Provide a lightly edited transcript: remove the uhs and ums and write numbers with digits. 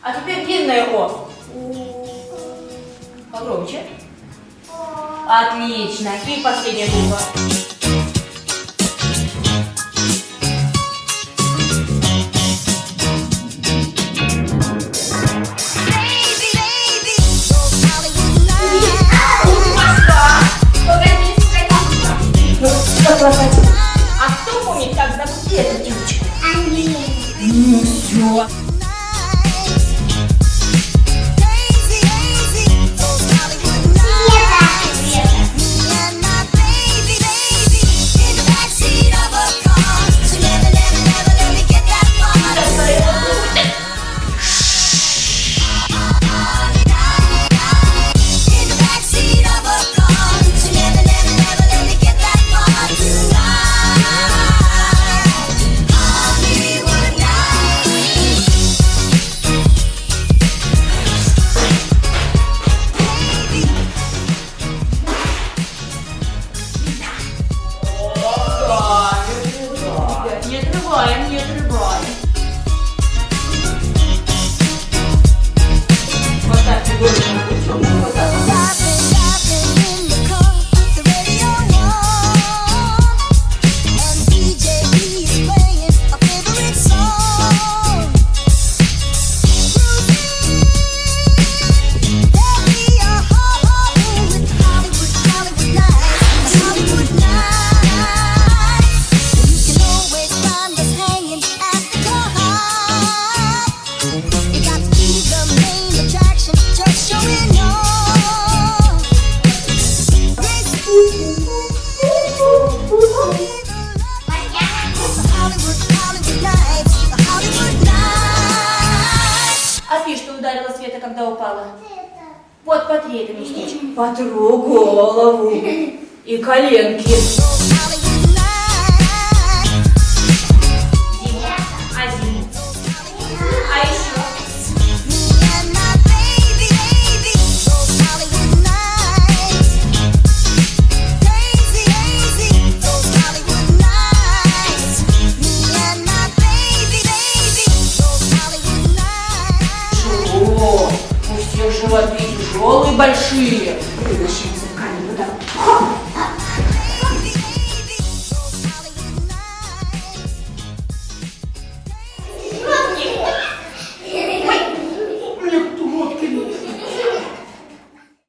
А теперь длинное О. Погромче. Отлично. И последняя буква. А кто помнит, как зовут эту девочку? Ну все. Не отрываем. Вот так фигурно. Вот так. А ты что ударила, Света, когда упала? Вот потри это местечко. Потру голову и коленки. А еще? У всех животы тяжелые, большие.